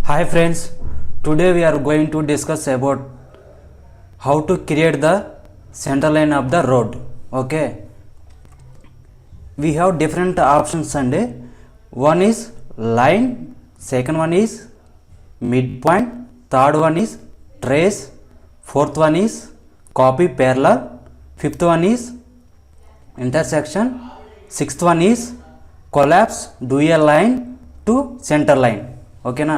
Hi friends, today we are going to discuss about how to create the center line of the road. Okay, we have different options and one is line, second one is midpoint, third one is trace, fourth one is copy parallel, fifth one is intersection, sixth one is collapse dual line to center line. ఓకేనా,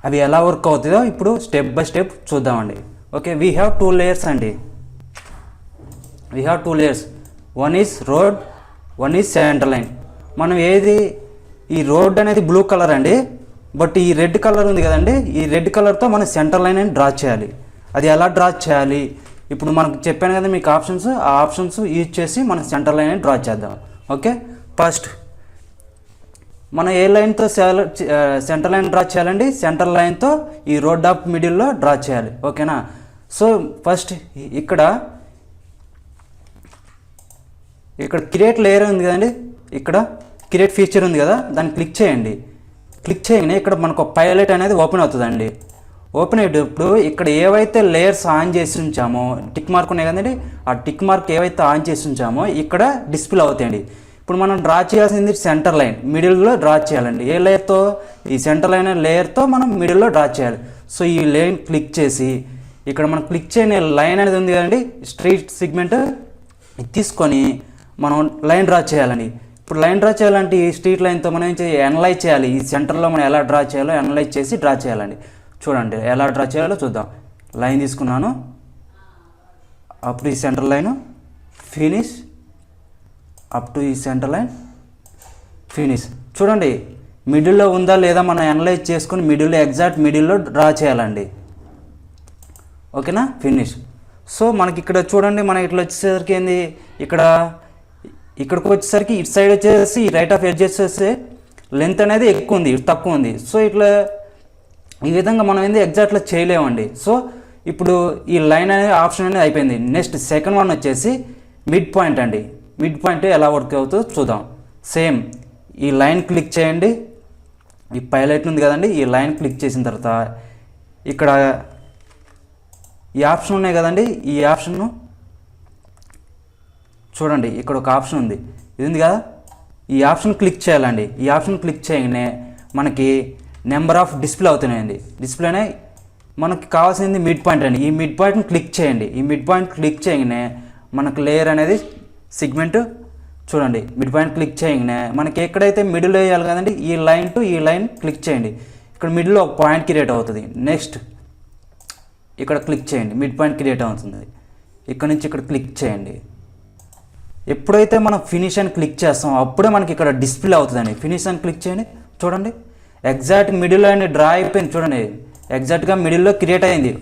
అవి ఎలా work అవుతుందో ఇప్పుడు step by step చూద్దామండి. Okay, we have two layers అండి. We have two layers, one is road, one is center line. మనం ఏది ఈ రోడ్ అనేది బ్లూ కలర్ అండి, బట్ ఈ రెడ్ కలర్ ఉంది కదండి, ఈ రెడ్ కలర్తో మనం సెంటర్ లైన్ అని డ్రా చేయాలి. అది ఎలా డ్రా చేయాలి ఇప్పుడు మనకు చెప్పాను కదా మీకు ఆప్షన్స్, ఆ ఆప్షన్స్ యూజ్ చేసి మనం సెంటర్ లైన్ అని డ్రా చేద్దాం. ఓకే, ఫస్ట్ మనం ఏ లైన్తో సెంటర్ లైన్ డ్రా చేయాలండి, సెంటర్ లైన్తో ఈ రోడ్ ఆఫ్ మిడిల్లో డ్రా చేయాలి. ఓకేనా, సో ఫస్ట్ ఇక్కడ క్రియేట్ లేయర్ ఉంది కదండి, ఇక్కడ క్రియేట్ ఫీచర్ ఉంది కదా, దాన్ని క్లిక్ చేయండి. క్లిక్ చేయగానే ఇక్కడ మనకు పైలట్ అనేది ఓపెన్ అవుతుందండి. ఓపెన్ అయ్యేటప్పుడు ఇక్కడ ఏవైతే లేయర్స్ ఆన్ చేసి ఉంచామో, టిక్ మార్క్ ఉన్నాయి కదండి, ఆ టిక్ మార్క్ ఏవైతే ఆన్ చేసి ఉంచామో ఇక్కడ డిస్ప్లే అవుతాయండి. ఇప్పుడు మనం డ్రా చేయాల్సింది సెంటర్ లైన్, మిడిల్లో డ్రా చేయాలండి. ఏ లేయర్తో, ఈ సెంటర్ లైన్ లేయర్తో మనం మిడిల్లో డ్రా చేయాలి. సో ఈ లైన్ క్లిక్ చేసి ఇక్కడ మనం క్లిక్ చేయని లైన్ అనేది ఉంది కదండి, స్ట్రైట్ సెగ్మెంట్ తీసుకొని మనం లైన్ డ్రా చేయాలండి. ఇప్పుడు లైన్ డ్రా చేయాలంటే ఈ స్ట్రీట్ లైన్తో మనం ఏం చేయాలి, అనలైజ్ చేయాలి. ఈ సెంటర్లో మనం ఎలా డ్రా చేయాలో అనలైజ్ చేసి డ్రా చేయాలండి. చూడండి ఎలా డ్రా చేయాలో చూద్దాం. లైన్ తీసుకున్నాను, అప్పుడు ఈ centre line finish, up to ఈ సెంటర్ లైన్ ఫినిష్. చూడండి మిడిల్లో ఉందా లేదా మనం అనలైజ్ చేసుకొని మిడిల్లో, ఎగ్జాక్ట్ మిడిల్లో డ్రా చేయాలండి. ఓకేనా, ఫినిష్. సో మనకి ఇక్కడ చూడండి, మనం ఇట్లా వచ్చేసరికి ఏంది, ఇక్కడికి వచ్చేసరికి ఇటు సైడ్ వచ్చేసి రైట్ ఆఫ్ ఎడ్జ్ వచ్చేసి లెంత్ అనేది ఎక్కువ ఉంది, ఇటు తక్కువ ఉంది. సో ఇట్లా ఈ విధంగా మనం ఏంది ఎగ్జాక్ట్లో చేయలేమండి. సో ఇప్పుడు ఈ లైన్ అనేది ఆప్షన్ అనేది అయిపోయింది. నెక్స్ట్ సెకండ్ వన్ వచ్చేసి మిడ్ పాయింట్ అండి. మిడ్ పాయింట్ ఎలా వర్క్ అవుతుందో చూద్దాం. సేమ్ ఈ లైన్ క్లిక్ చేయండి, ఈ పైలట్ ఉంది కదండి, ఈ లైన్ క్లిక్ చేసిన తర్వాత ఇక్కడ ఈ ఆప్షన్ ఉన్నాయి కదండి, ఈ ఆప్షన్ చూడండి, ఇక్కడ ఒక ఆప్షన్ ఉంది, ఇది ఉంది కదా, ఈ ఆప్షన్ క్లిక్ చేయాలండి. ఈ ఆప్షన్ క్లిక్ చేయగానే మనకి నెంబర్ ఆఫ్ డిస్ప్లే అవుతున్నాయండి. డిస్ప్లేనే మనకి కావాల్సింది మిడ్ పాయింట్ అండి. ఈ మిడ్ పాయింట్ని క్లిక్ చేయండి. ఈ మిడ్ పాయింట్ క్లిక్ చేయగానే మనకు లేయర్ అనేది సెగ్మెంట్ చూడండి, మిడ్ పాయింట్ క్లిక్ చేయగానే మనకి ఎక్కడైతే మిడిల్ వేయాలి కదండి, ఈ లైన్ టు ఈ లైన్ క్లిక్ చేయండి. ఇక్కడ మిడిల్లో ఒక పాయింట్ క్రియేట్ అవుతుంది. నెక్స్ట్ ఇక్కడ క్లిక్ చేయండి, మిడ్ పాయింట్ క్రియేట్ అవుతుంది. ఇక్కడ నుంచి ఇక్కడ క్లిక్ చేయండి. ఎప్పుడైతే మనం ఫినిష్ అని క్లిక్ చేస్తాం అప్పుడే మనకి ఇక్కడ డిస్ప్లే అవుతుందండి. ఫినిష్ అని క్లిక్ చేయండి, చూడండి ఎగ్జాక్ట్ మిడిల్లో అండి డ్రా అయిపోయింది. చూడండి ఎగ్జాక్ట్గా మిడిల్లో క్రియేట్ అయింది.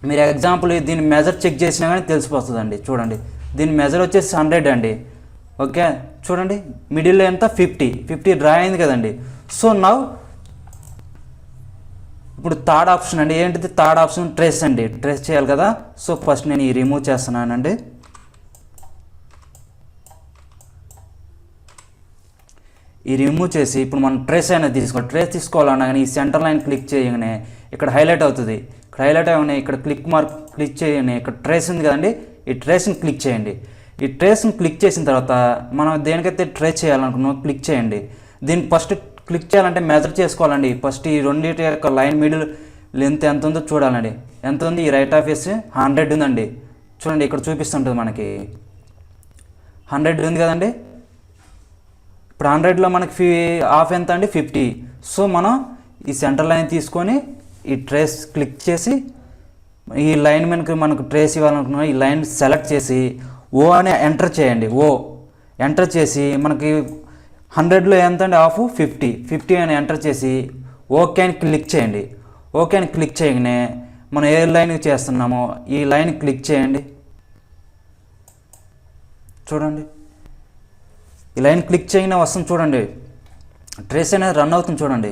మీరు ఎగ్జాంపుల్ దీన్ని మెజర్ చెక్ చేసినా కానీ తెలిసిపోతుందండి. చూడండి దీని మెజర్ వచ్చేసి 100 అండి. ఓకే, చూడండి మిడిల్లో ఎంత 50 డ్రా అయింది కదండి. సో నౌ ఇప్పుడు థర్డ్ ఆప్షన్ అండి. ఏంటిది థర్డ్ ఆప్షన్, ట్రేస్ అండి. ట్రేస్ చేయాలి కదా, సో ఫస్ట్ నేను ఈ రిమూవ్ చేస్తున్నానండి. ఈ రిమూవ్ చేసి ఇప్పుడు మనం ట్రేస్ అనేది తీసుకోవాలి. ట్రేస్ తీసుకోవాలన్నా కానీ ఈ సెంటర్ లైన్ క్లిక్ చేయగానే ఇక్కడ హైలైట్ అవుతుంది. ఇక్కడ హైలైట్ అవ్వగానే ఇక్కడ క్లిక్ మార్క్ క్లిక్ చేయగానే ఇక్కడ ట్రేస్ ఉంది కదండి, ఈ ట్రేస్ని క్లిక్ చేయండి. ఈ ట్రేస్ని క్లిక్ చేసిన తర్వాత మనం దేనికైతే ట్రేస్ చేయాలనుకున్నామో క్లిక్ చేయండి. దీన్ని ఫస్ట్ క్లిక్ చేయాలంటే మెజర్ చేసుకోవాలండి. ఫస్ట్ ఈ రెండింటి యొక్క లైన్ మిడిల్ లెంత్ ఎంత ఉందో చూడాలండి. ఎంత ఉంది, ఈ రైట్ ఆఫ్ ఎస్ 100 ఉందండి. చూడండి ఇక్కడ చూపిస్తుంటుంది మనకి 100 ఉంది కదండి. ఇప్పుడు 100లో మనకి హాఫ్ ఎంత అండి, 50. సో మనం ఈ సెంటర్ లైన్ తీసుకొని ఈ ట్రేస్ క్లిక్ చేసి ఈ లైన్ మనకు ట్రేస్ ఇవ్వాలనుకున్నాం, ఈ లైన్ సెలెక్ట్ చేసి ఓ అని ఎంటర్ చేయండి. ఓ ఎంటర్ చేసి మనకి 100లో ఎంత అండి, హాఫ్ 50 అని ఎంటర్ చేసి ఓకే అని క్లిక్ చేయండి. ఓకే అని క్లిక్ చేయగానే మనం ఏ లైన్ చేస్తున్నామో ఈ లైన్ క్లిక్ చేయండి. చూడండి ఈ లైన్ క్లిక్ చేయగానే వస్తుంది. చూడండి ట్రేస్ అనేది రన్ అవుతుంది. చూడండి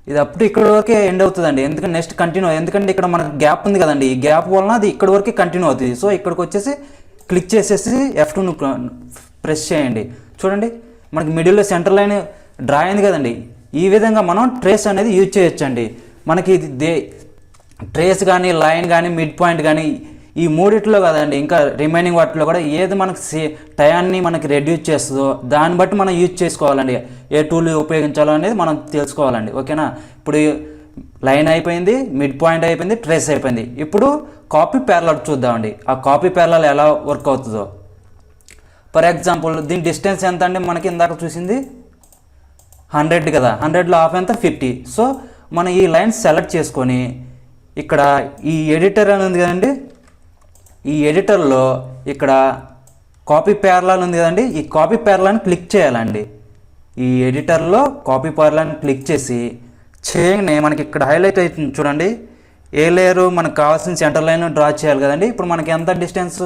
ఇది అప్పుడు ఇక్కడ వరకే ఎండ్ అవుతుందండి, ఎందుకంటే నెక్స్ట్ కంటిన్యూ, ఎందుకంటే ఇక్కడ మనకు గ్యాప్ ఉంది కదండి, ఈ గ్యాప్ వలన అది ఇక్కడ వరకే కంటిన్యూ అవుతుంది. సో ఇక్కడికి వచ్చేసి క్లిక్ చేసేసి F2 ప్రెస్ చేయండి. చూడండి మనకి మిడిల్లో సెంటర్ లైన్ డ్రా అయింది కదండి. ఈ విధంగా మనం ట్రేస్ అనేది యూజ్ చేయొచ్చండి. మనకి ఇది ట్రేస్ కానీ లైన్ కానీ మిడ్ పాయింట్ కానీ ఈ మూడిట్లో కదండి, ఇంకా రిమైనింగ్ వాటిలో కూడా ఏది మనకి టయాన్ని మనకి రెడ్యూస్ చేస్తుందో దాన్ని బట్టి మనం యూజ్ చేసుకోవాలండి. ఏ టూల్ ఉపయోగించాలో అనేది మనం తెలుసుకోవాలండి. ఓకేనా, ఇప్పుడు లైన్ అయిపోయింది, మిడ్ పాయింట్ అయిపోయింది, ట్రేస్ అయిపోయింది. ఇప్పుడు కాపీ ప్యారలల్ చూద్దామండి. ఆ కాపీ ప్యారలల్ ఎలా వర్క్ అవుతుందో. ఫర్ ఎగ్జాంపుల్ దీని డిస్టెన్స్ ఎంత అండి, మనకి ఇందాక చూసింది 100 కదా, 100లో హాఫ్ ఎంత 50. సో మనం ఈ లైన్ సెలెక్ట్ చేసుకొని ఇక్కడ ఈ ఎడిటర్ అని ఉంది కదండి, ఈ ఎడిటర్లో ఇక్కడ కాపీ ప్యారలల్ ఉంది కదండి, ఈ కాపీ ప్యారలల్ని క్లిక్ చేయాలండి. ఈ ఎడిటర్లో కాపీ ప్యారలల్ని క్లిక్ చేసి చేయగానే మనకి ఇక్కడ హైలైట్ అవుతుంది చూడండి. ఏ లేయరు మనకు కావాల్సిన సెంటర్ లైన్ డ్రా చేయాలి కదండి. ఇప్పుడు మనకి ఎంత డిస్టెన్స్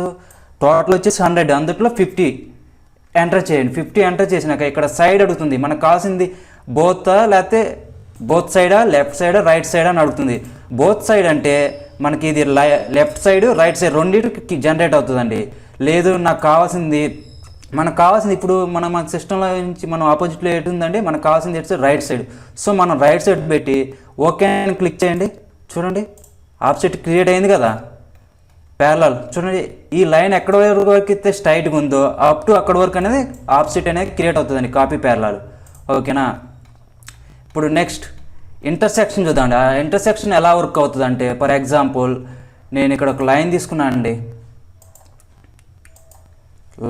టోటల్ వచ్చేసి 100, అందులో 50 ఎంటర్ చేయండి. 50 ఎంటర్ చేసినాక ఇక్కడ సైడ్ అడుగుతుంది, మనకు కావాల్సింది లేకపోతే బోత్ సైడా, లెఫ్ట్ సైడా, రైట్ సైడ్ అని అడుగుతుంది. బోత్ సైడ్ అంటే మనకి ఇది లెఫ్ట్ సైడ్ రైట్ సైడ్ రెండింటికి జనరేట్ అవుతుందండి. లేదు మనకు కావాల్సింది ఇప్పుడు మన సిస్టంలో నుంచి మనం ఆపోజిట్లో ఎటు ఉందండి, మనకు కావాల్సింది ఎటు రైట్ సైడ్. సో మనం రైట్ సైడ్ పెట్టి ఓకే అని క్లిక్ చేయండి. చూడండి ఆప్సెట్ క్రియేట్ అయింది కదా ప్యారలల్. చూడండి ఈ లైన్ ఎక్కడ వరకు అయితే స్ట్రైట్గా ఉందో అప్ టు అక్కడ వరకు అనేది ఆప్సెట్ అనేది క్రియేట్ అవుతుందండి కాపీ ప్యారలల్. ఓకేనా, ఇప్పుడు నెక్స్ట్ ఇంటర్సెక్షన్ చూద్దామండి. ఆ ఇంటర్సెక్షన్ ఎలా వర్క్ అవుతుంది అంటే, ఫర్ ఎగ్జాంపుల్ నేను ఇక్కడ ఒక లైన్ తీసుకున్నాను అండి,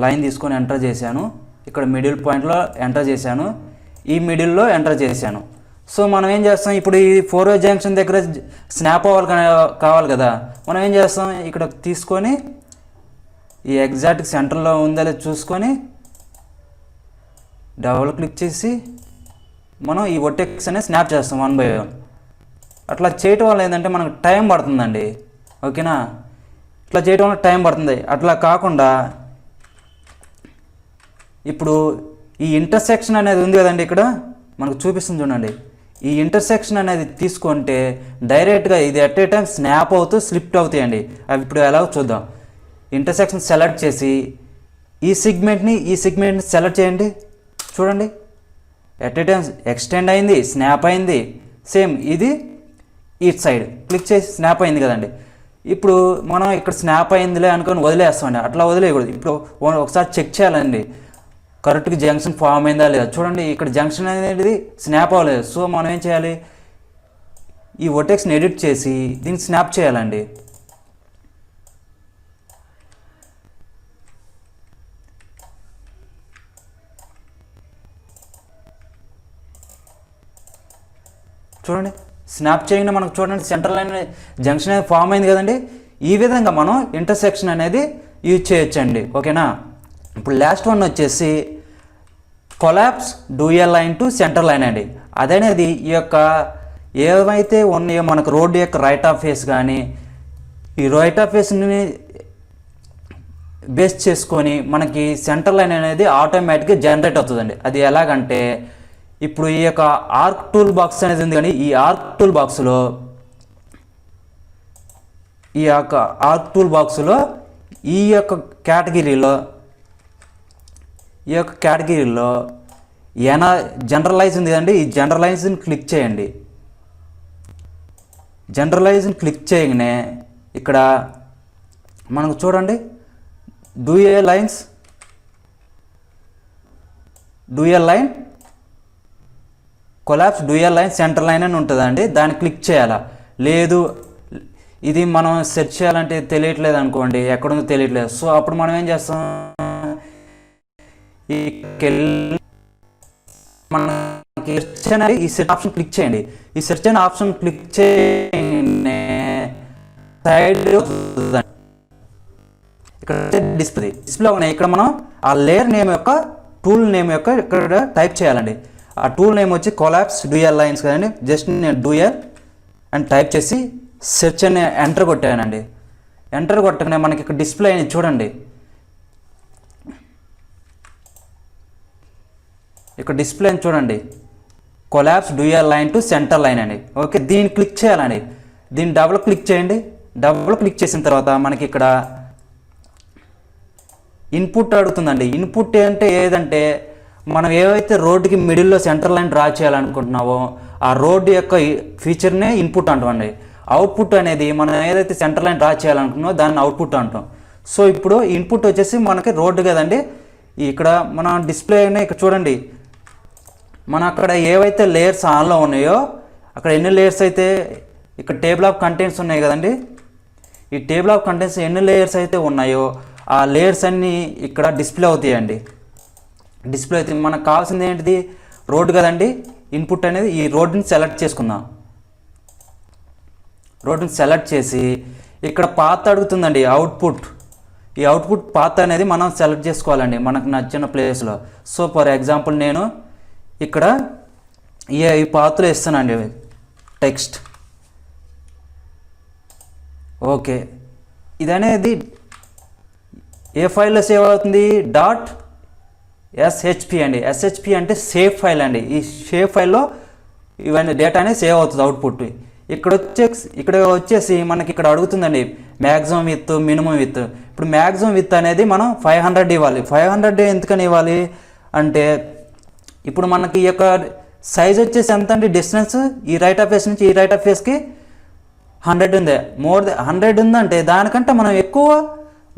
లైన్ తీసుకొని ఎంటర్ చేశాను. ఇక్కడ మిడిల్ పాయింట్లో ఎంటర్ చేశాను, ఈ మిడిల్లో ఎంటర్ చేశాను. సో మనం ఏం చేస్తాం, ఇప్పుడు ఈ 4 జంక్షన్ దగ్గర స్నాప్ కావాలి కదా, మనం ఏం చేస్తాం, ఇక్కడ తీసుకొని ఈ ఎగ్జాక్ట్ సెంటర్లో ఉందో లేదో చూసుకొని డబుల్ క్లిక్ చేసి మనం ఈ వర్టెక్స్ అనేది స్నాప్ చేస్తాం 1 by 1. అట్లా చేయటం వల్ల ఏంటంటే మనకు టైం పడుతుందండి. ఓకేనా, ఇట్లా చేయటం వల్ల టైం పడుతుంది. అట్లా కాకుండా ఇప్పుడు ఈ ఇంటర్సెక్షన్ అనేది ఉంది కదండి, ఇక్కడ మనకు చూపిస్తుంది చూడండి. ఈ ఇంటర్సెక్షన్ అనేది తీసుకుంటే డైరెక్ట్గా ఇది ఎట్ ఏ టైం స్నాప్ అవుతూ స్లిప్ అవుతాయండి. అవి ఇప్పుడు ఎలాగో చూద్దాం. ఇంటర్సెక్షన్ సెలెక్ట్ చేసి ఈ సెగ్మెంట్ని సెలెక్ట్ చేయండి. చూడండి ఎట్ ఏ టైం ఎక్స్టెండ్ అయింది, స్నాప్ అయింది. సేమ్ ఇది ఇట్ సైడ్ క్లిక్ చేసి స్నాప్ అయింది కదండి. ఇప్పుడు మనం ఇక్కడ స్నాప్ అయిందిలే అనుకొని వదిలేస్తామండి. అట్లా వదిలేయకూడదు. ఇప్పుడు ఒకసారి చెక్ చేయాలండి కరెక్ట్గా జంక్షన్ ఫామ్ అయిందా లేదా. చూడండి ఇక్కడ జంక్షన్ అనేది స్నాప్ అవ్వలేదు. సో మనం ఏం చేయాలి, ఈ వర్టెక్స్ని ఎడిట్ చేసి దీన్ని స్నాప్ చేయాలండి. చూడండి స్నాప్ చేయగానే మనకు చూడండి సెంటర్ లైన్ జంక్షన్ అనేది ఫామ్ అయింది కదండి. ఈ విధంగా మనం ఇంటర్సెక్షన్ అనేది యూజ్ చేయొచ్చండి. ఓకేనా, ఇప్పుడు లాస్ట్ వన్ వచ్చేసి collapse dual line to centre line అండి. అదనేది ఈ యొక్క ఏవైతే ఉన్నాయో మనకు రోడ్డు యొక్క రైట్ ఆఫ్ ఫేస్ కానీ ఈ రైట్ ఆఫ్ ఫేస్ని బేస్ చేసుకొని మనకి సెంటర్ లైన్ అనేది ఆటోమేటిక్గా జనరేట్ అవుతుందండి. అది ఎలాగంటే ఇప్పుడు ఈ యొక్క ఆర్క్ టూల్ బాక్స్ అనేది ఉంది కానీ ఈ ఆర్క్ టూల్ బాక్స్లో ఈ యొక్క కేటగిరీలో జనరలైజ్ ఉంది కదండి. ఈ జనరలైజ్ని క్లిక్ చేయండి. జనరలైజ్ని క్లిక్ చేయగానే ఇక్కడ మనకు చూడండి dual line collapse dual line centre line అని ఉంటుందండి. దాన్ని క్లిక్ చేయాలా. లేదు ఇది మనం సెర్చ్ చేయాలంటే తెలియట్లేదు అనుకోండి, ఎక్కడుందో తెలియట్లేదు. సో అప్పుడు మనం ఏం చేస్తాం, మనకి సెర్చ్ అనేది ఈ సెర్చ్ ఆప్షన్ క్లిక్ చేయండి. ఈ సెర్చ్ అనే ఆప్షన్ క్లిక్ చేయగానే సైడ్ ఇక్కడ డిస్ప్లే ఉన్నాయి. ఇక్కడ మనం ఆ లేయర్ నేమ్ యొక్క టూల్ నేమ్ యొక్క ఇక్కడ టైప్ చేయాలండి. ఆ టూల్ నేమ్ వచ్చి కొలాప్స్ డ్యూయల్ లైన్స్ కదండి. జస్ట్ నేను డ్యూయల్ అని టైప్ చేసి సెర్చ్ అని ఎంటర్ కొట్టానండి. ఎంటర్ కొట్టగానే మనకి ఇక్కడ డిస్ప్లే అయింది చూడండి. ఇక్కడ డిస్ప్లే అని చూడండి. Collapse dual line to centre line అండి. ఓకే, దీన్ని క్లిక్ చేయాలండి. దీన్ని డబుల్ క్లిక్ చేయండి. డబుల్ క్లిక్ చేసిన తర్వాత మనకి ఇక్కడ ఇన్పుట్ అడుగుతుందండి. ఇన్పుట్ అంటే ఏదంటే మనం ఏవైతే రోడ్డుకి మిడిల్లో సెంటర్ లైన్ డ్రా చేయాలనుకుంటున్నామో ఆ రోడ్డు యొక్క ఫీచర్నే ఇన్పుట్ అంటామండి. అవుట్పుట్ అనేది మనం ఏదైతే సెంటర్ లైన్ డ్రా చేయాలనుకున్నామో దాన్ని అవుట్పుట్ అంటాం. సో ఇప్పుడు ఇన్పుట్ వచ్చేసి మనకి రోడ్డు కదండి. ఇక్కడ మన డిస్ప్లే అయినా ఇక్కడ చూడండి, మన అక్కడ ఏవైతే లేయర్స్ ఆన్లో ఉన్నాయో అక్కడ ఎన్ని లేయర్స్ అయితే ఇక్కడ టేబుల్ ఆఫ్ కంటెంట్స్ ఉన్నాయి కదండి. ఈ టేబుల్ ఆఫ్ కంటెంట్స్ ఎన్ని లేయర్స్ అయితే ఉన్నాయో ఆ లేయర్స్ అన్నీ ఇక్కడ డిస్ప్లే అవుతాయండి. డిస్ప్లే అవుతాయి. మనకు కావాల్సింది ఏంటిది? రోడ్డు కదండి. ఇన్పుట్ అనేది ఈ రోడ్డుని సెలెక్ట్ చేసుకుందాం. రోడ్డుని సెలెక్ట్ చేసి ఇక్కడ పాత్ అడుగుతుందండి, అవుట్పుట్. ఈ అవుట్పుట్ పాత్ అనేది మనం సెలెక్ట్ చేసుకోవాలండి మనకు నచ్చిన ప్లేస్లో. సో ఫర్ ఎగ్జాంపుల్ నేను ఇక్కడ ఈ పాత్రలో ఇస్తానండి టెక్స్ట్. ఓకే, ఇది అనేది ఏ ఫైల్లో సేవ్ అవుతుంది? .shp అండి. shp అంటే సేవ్ ఫైల్ అండి. ఈ సేవ్ ఫైల్లో ఇవన్నీ డేటా అనేది సేవ్ అవుతుంది అవుట్పుట్. ఇక్కడ వచ్చేసి మనకి ఇక్కడ అడుగుతుందండి మ్యాక్సిమం విత్, మినిమం విత్. ఇప్పుడు మ్యాక్సిమం విత్ అనేది మనం 500 ఇవ్వాలి. 500 ఎందుకని ఇవ్వాలి అంటే ఇప్పుడు మనకి ఈ యొక్క సైజ్ వచ్చేసి ఎంత అండి? డిస్టెన్స్ ఈ రైట్ ఆఫ్ ఫేస్ నుంచి ఈ రైట్ ఆఫ్ ఫేస్కి 100 ఉంది. 100 ఉందంటే దానికంటే మనం ఎక్కువ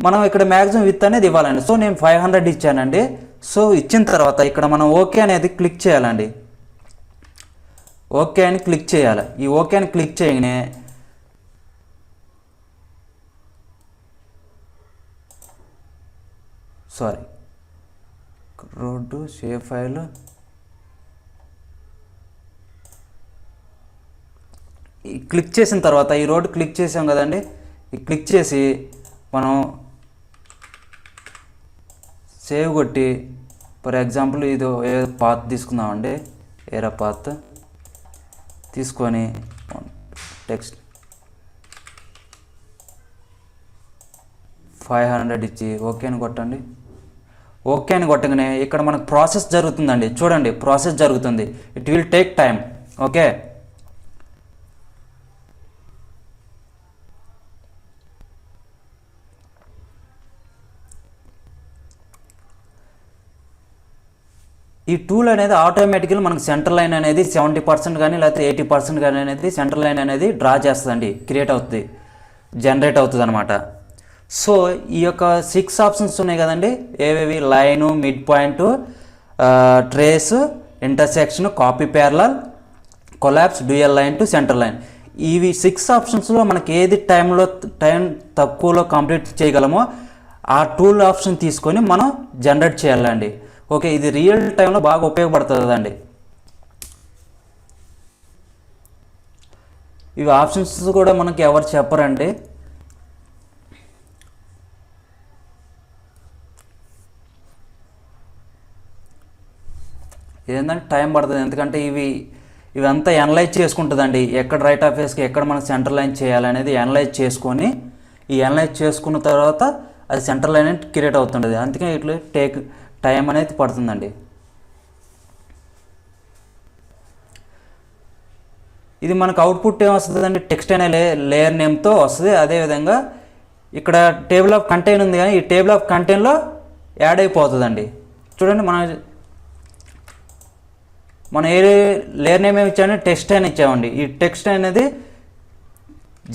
మనం ఇక్కడ మ్యాక్సిమం విత్ అనేది ఇవ్వాలండి. సో నేను 500 ఇచ్చానండి. సో ఇచ్చిన తర్వాత ఇక్కడ మనం ఓకే అనేది క్లిక్ చేయాలండి. ఓకే అని క్లిక్ చేయాలి. ఈ ఓకే అని క్లిక్ చేయగానే రోడ్డు సేవ్ ఫైల్ క్లిక్ చేసిన తర్వాత ఈ రోడ్డు క్లిక్ చేసాం కదండి. ఈ క్లిక్ చేసి మనం సేవ్ కొట్టి ఫర్ ఎగ్జాంపుల్ ఇది ఏ పాత్ తీసుకుందామండి. ఏరా పాత్ తీసుకొని టెక్స్ట్ 500 ఇచ్చి ఓకే అని కొట్టండి. ఓకే అని కొట్టగానే ఇక్కడ మనకు ప్రాసెస్ జరుగుతుందండి. చూడండి, ప్రాసెస్ జరుగుతుంది. It will take time. Okay, ఈ టూల్ అనేది ఆటోమేటిక్గా మనకు సెంటర్ లైన్ అనేది 70% కానీ లేకపోతే 80% కానీ అనేది సెంటర్ లైన్ అనేది డ్రా చేస్తుందండి, క్రియేట్ అవుతుంది, జనరేట్ అవుతుంది అనమాట. సో ఈ యొక్క 6 ఆప్షన్స్ ఉన్నాయి కదండి. ఏవేవి? Line, mid point, trace, intersection, copy parallel, collapse, dual line to centre line. ఇవి 6 ఆప్షన్స్లో మనకి ఏది టైం తక్కువలో కంప్లీట్ చేయగలమో ఆ టూల్ ఆప్షన్ తీసుకొని మనం జనరేట్ చేయాలండి. ఓకే, ఇది రియల్ టైంలో బాగా ఉపయోగపడుతుందండి. ఇవి ఆప్షన్స్ కూడా మనకి ఎవరు చెప్పరండి. ఏంటంటే టైం పడుతుంది. ఎందుకంటే ఇవంతా ఎనలైజ్ చేసుకుంటుందండి. ఎక్కడ రైట్ ఆఫ్ ఫేస్కి ఎక్కడ మనం సెంటర్ లైన్ చేయాలనేది ఎనలైజ్ చేసుకొని ఈ ఎనలైజ్ చేసుకున్న తర్వాత అది సెంటర్ లైన్ అనేది క్రియేట్ అవుతుంటుంది. అందుకే ఇట్లా టైం అనేది పడుతుందండి. ఇది మనకు అవుట్పుట్ ఏమొస్తుందండి? టెక్స్ట్ అనే లేయర్ నేమ్తో వస్తుంది. అదేవిధంగా ఇక్కడ టేబుల్ ఆఫ్ కంటెంట్ ఉంది కానీ ఈ టేబుల్ ఆఫ్ కంటెంట్లో యాడ్ అయిపోతుందండి. చూడండి, మనం ఏ లేయర్ నేమ్ ఏమి ఇచ్చామంటే టెక్స్ట్ అని ఇచ్చామండి. ఈ టెక్స్ట్ అనేది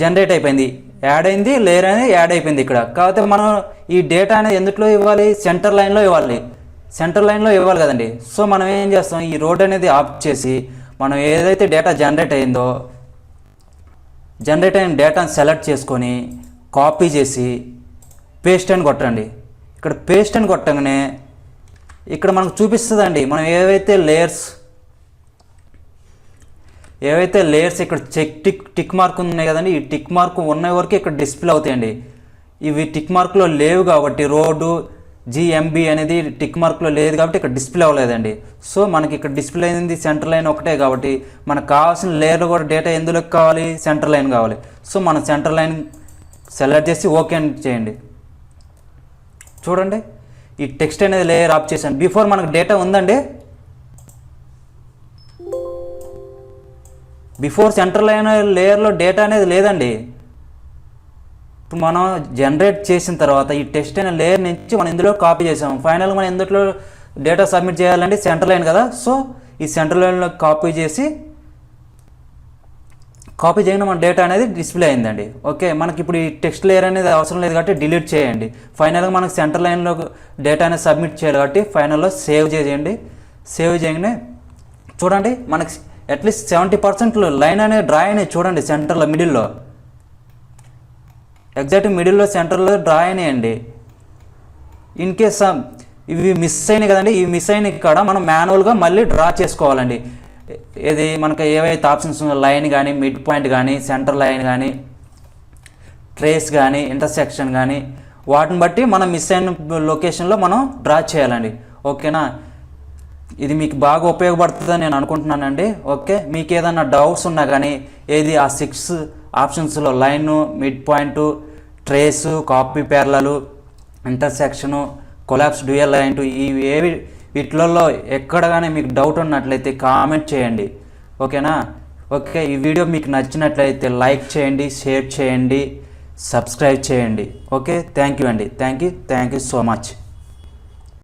జనరేట్ అయిపోయింది, యాడ్ అయింది, లేయర్ అనేది యాడ్ అయిపోయింది ఇక్కడ. కాకపోతే మనం ఈ డేటా అనేది ఎందులో ఇవ్వాలి? సెంటర్ లైన్లో ఇవ్వాలి. సెంటర్ లైన్లో ఇవ్వాలి కదండి. సో మనం ఏం చేస్తాం? ఈ రోడ్ అనేది ఆఫ్ చేసి మనం ఏదైతే డేటా జనరేట్ అయిన డేటాను సెలెక్ట్ చేసుకొని కాపీ చేసి పేస్ట్ అని కొట్టండి. ఇక్కడ పేస్ట్ అని కొట్టగానే ఇక్కడ మనకు చూపిస్తుందండి మనం ఏవైతే లేయర్స్ ఇక్కడ టిక్ మార్క్ ఉన్నాయి కదండి. ఈ టిక్ మార్క్ ఉన్న వరకు ఇక్కడ డిస్ప్లే అవుతాయండి. ఇవి టిక్ మార్క్లో లేవు కాబట్టి రోడ్డు జిఎంబి అనేది టిక్ మార్క్లో లేదు కాబట్టి ఇక్కడ డిస్ప్లే అవ్వలేదండి. సో మనకి ఇక్కడ డిస్ప్లే అయింది సెంటర్ లైన్ ఒకటే కాబట్టి మనకు కావాల్సిన లేయర్ కూడా డేటా ఎందులో కావాలి? సెంటర్ లైన్ కావాలి. సో మనం సెంటర్ లైన్ సెలెక్ట్ చేసి ఓకే అని చేయండి. చూడండి, ఈ టెక్స్ట్ అనేది లేయర్ ఆఫ్ చేశాను. బిఫోర్ మనకు డేటా ఉందండి. బిఫోర్ సెంటర్ లైన్ లేయర్లో డేటా అనేది లేదండి. ఇప్పుడు మనం జనరేట్ చేసిన తర్వాత ఈ టెక్స్ట్ అయిన లేయర్ నుంచి మనం ఇందులో కాపీ చేసాం. ఫైనల్గా మనం ఇందులో డేటా సబ్మిట్ చేయాలంటే సెంటర్ లైన్ కదా, సో ఈ సెంటర్ లైన్లో కాపీ చేయగానే మన డేటా అనేది డిస్ప్లే అయిందండి. ఓకే, మనకి ఇప్పుడు ఈ టెక్స్ట్ లేయర్ అనేది అవసరం లేదు కాబట్టి డిలీట్ చేయండి. ఫైనల్గా మనకు సెంటర్ లైన్లో డేటా అనేది సబ్మిట్ చేయాలి కాబట్టి ఫైనల్లో సేవ్ చేయండి. సేవ్ చేయగానే చూడండి మనకి అట్లీస్ట్ 70% లైన్ అనేది డ్రా అయినాయి. చూడండి సెంటర్లో మిడిల్లో, ఎగ్జాక్ట్ మిడిల్లో సెంటర్లో డ్రా అయినాయండి. ఇన్ కేస్ ఇవి మిస్ అయినాయి కదండి, ఇవి మిస్ అయిన ఇక్కడ మనం మాన్యువల్గా మళ్ళీ డ్రా చేసుకోవాలండి. ఇది మనకు ఏవైతే ఆప్షన్స్ లైన్ కానీ, మిడ్ పాయింట్ కానీ, సెంటర్ లైన్ కానీ, ట్రేస్ కానీ, ఇంటర్సెక్షన్ కానీ, వాటిని బట్టి మనం మిస్ అయిన లొకేషన్లో మనం డ్రా చేయాలండి. ఓకేనా, ఇది మీకు బాగా ఉపయోగపడుతుందని నేను అనుకుంటున్నానండి. ఓకే, మీకు ఏదైనా డౌట్స్ ఉన్నా కానీ ఏది ఆ 6 ఆప్షన్స్లో line, mid point, trace, copy parallel, intersection, collapse, dual line, ఇవి ఏవి వీటిలలో ఎక్కడ కానీ మీకు డౌట్ ఉన్నట్లయితే కామెంట్ చేయండి. ఓకేనా, ఓకే, ఈ వీడియో మీకు నచ్చినట్లయితే లైక్ చేయండి, షేర్ చేయండి, సబ్స్క్రైబ్ చేయండి. ఓకే, థ్యాంక్ యూ అండి, థ్యాంక్ యూ సో మచ్.